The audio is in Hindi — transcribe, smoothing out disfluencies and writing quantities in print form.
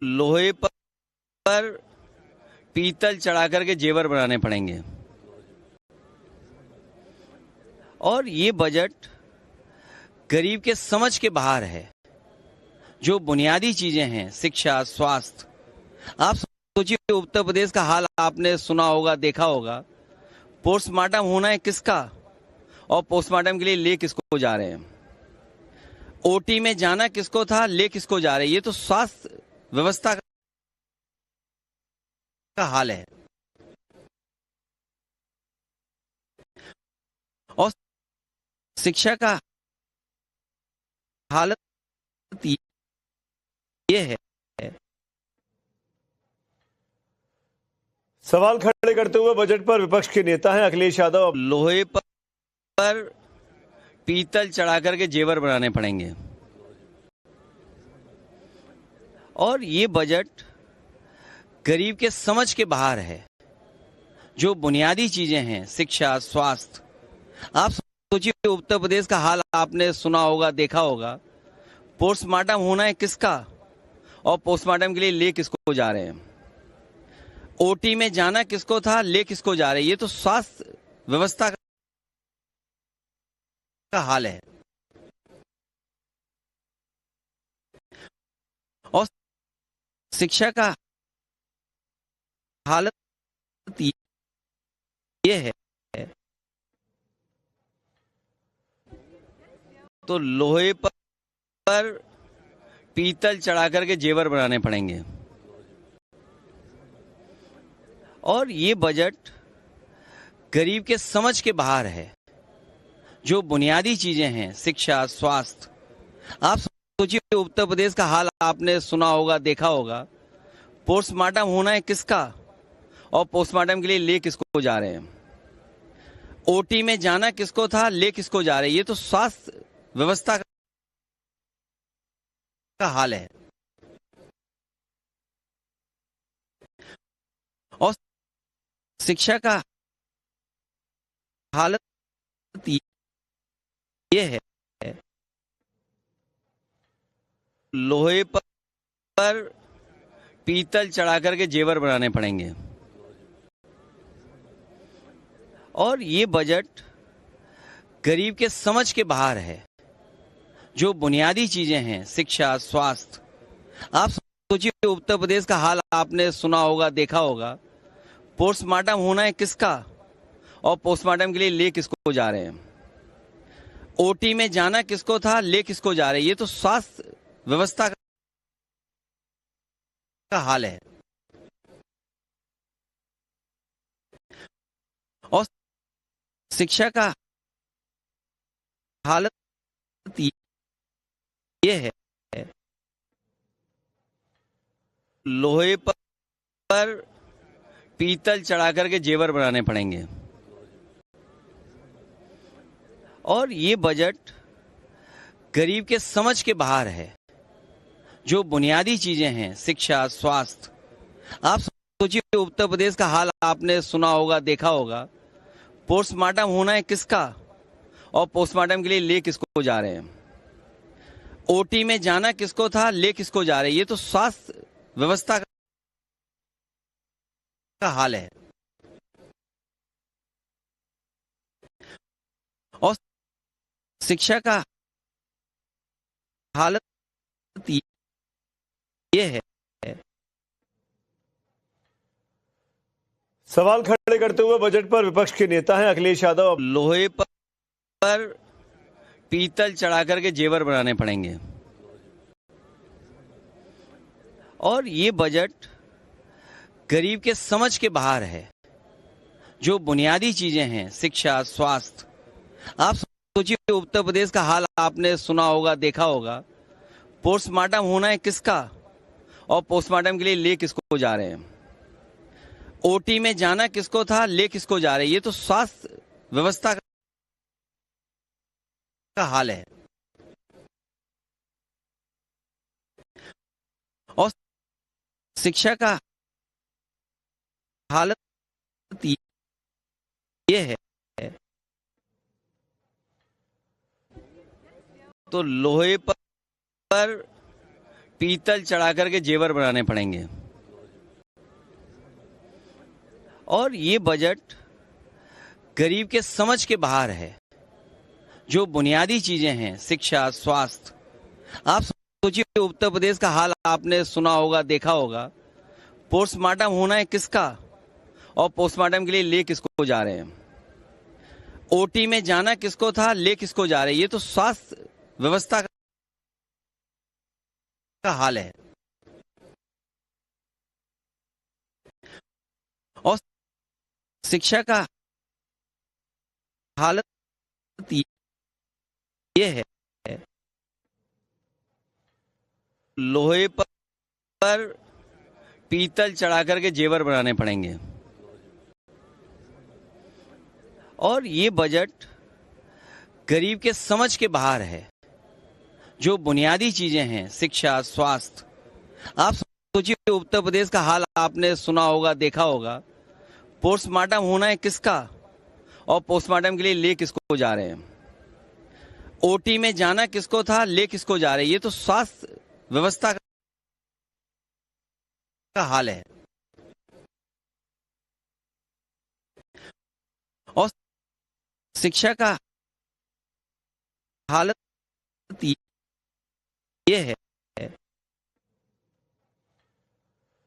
लोहे पर पीतल चढ़ा करके जेवर बनाने पड़ेंगे। और ये बजट गरीब के समझ के बाहर है। जो बुनियादी चीजें हैं, शिक्षा, स्वास्थ्य, आप सोचिए उत्तर प्रदेश का हाल आपने सुना होगा, देखा होगा। पोस्टमार्टम होना है किसका, और पोस्टमार्टम के लिए ले किसको जा रहे हैं। ओटी में जाना किसको था, ले किसको जा रहे हैं। ये तो स्वास्थ्य व्यवस्था का हाल है। और शिक्षा का हालत ये है। सवाल खड़े करते हुए बजट पर विपक्ष के नेता हैं अखिलेश यादव। लोहे पर पीतल चढ़ा करके जेवर बनाने पड़ेंगे। और ये बजट गरीब के समझ के बाहर है। जो बुनियादी चीजें हैं, शिक्षा, स्वास्थ्य, आप सोचिए उत्तर प्रदेश का हाल आपने सुना होगा, देखा होगा। पोस्टमार्टम होना है किसका, और पोस्टमार्टम के लिए ले किसको जा रहे हैं। ओटी में जाना किसको था, ले किसको जा रहे हैं। ये तो स्वास्थ्य व्यवस्था का हाल है। और शिक्षा का हालत ये है। तो लोहे पर पीतल चढ़ा करके जेवर बनाने पड़ेंगे। और ये बजट गरीब के समझ के बाहर है। जो बुनियादी चीजें हैं, शिक्षा, स्वास्थ्य, आप सोचिए उत्तर प्रदेश का हाल आपने सुना होगा, देखा होगा। पोस्टमार्टम होना है किसका, और पोस्टमार्टम के लिए ले किसको जा रहे हैं। ओटी में जाना किसको था, ले किसको जा रहे हैं। ये तो स्वास्थ्य व्यवस्था का हाल है। और शिक्षा का हालत ये है। लोहे पर पीतल चढ़ा करके जेवर बनाने पड़ेंगे। और ये बजट गरीब के समझ के बाहर है। जो बुनियादी चीजें हैं, शिक्षा, स्वास्थ्य, आप सोचिए उत्तर प्रदेश का हाल आपने सुना होगा, देखा होगा। पोस्टमार्टम होना है किसका, और पोस्टमार्टम के लिए ले किसको जा रहे हैं। ओटी में जाना किसको था, ले किसको जा रहे हैं। ये तो स्वास्थ्य व्यवस्था का हाल है। और शिक्षा का हालत ये है। लोहे पर पीतल चढ़ा करके जेवर बनाने पड़ेंगे। और ये बजट गरीब के समझ के बाहर है। जो बुनियादी चीजें हैं, शिक्षा, स्वास्थ्य, आप सोचिए उत्तर प्रदेश का हाल आपने सुना होगा, देखा होगा। पोस्टमार्टम होना है किसका, और पोस्टमार्टम के लिए ले किसको जा रहे हैं। ओटी में जाना किसको था, ले किसको जा रहे हैं। ये तो स्वास्थ्य व्यवस्था का हाल है। और शिक्षा का हालत ये है। सवाल खड़े करते हुए बजट पर विपक्ष के नेता हैं अखिलेश यादव। लोहे पर पीतल चढ़ा करके जेवर बनाने पड़ेंगे। और ये बजट गरीब के समझ के बाहर है। जो बुनियादी चीजें हैं, शिक्षा, स्वास्थ्य, आप सोचिए उत्तर प्रदेश का हाल आपने सुना होगा, देखा होगा। पोस्टमार्टम होना है किसका, और पोस्टमार्टम के लिए ले किसको जा रहे हैं। ओटी में जाना किसको था, ले किसको जा रहे हैं। ये तो स्वास्थ्य व्यवस्था का हाल है। और शिक्षा का हालत ये है। तो लोहे पर पीतल चढ़ा करके जेवर बनाने पड़ेंगे। और ये बजट गरीब के समझ के बाहर है। जो बुनियादी चीजें हैं, शिक्षा, स्वास्थ्य, आप सोचिए उत्तर प्रदेश का हाल आपने सुना होगा, देखा होगा। पोस्टमार्टम होना है किसका, और पोस्टमार्टम के लिए ले किसको जा रहे हैं। ओटी में जाना किसको था, ले किसको जा रहे हैं। ये तो स्वास्थ्य व्यवस्था का हाल है। और शिक्षा का हालत ये है, लोहे पर पीतल चढ़ा करके जेवर बनाने पड़ेंगे। और ये बजट गरीब के समझ के बाहर है। जो बुनियादी चीजें हैं, शिक्षा, स्वास्थ्य, आप सोचिए उत्तर प्रदेश का हाल आपने सुना होगा, देखा होगा। पोस्टमार्टम होना है किसका, और पोस्टमार्टम के लिए ले किसको जा रहे हैं। ओटी में जाना किसको था, ले किसको जा रहे हैं। ये तो स्वास्थ्य व्यवस्था का हाल है। और शिक्षा का हालत ये है,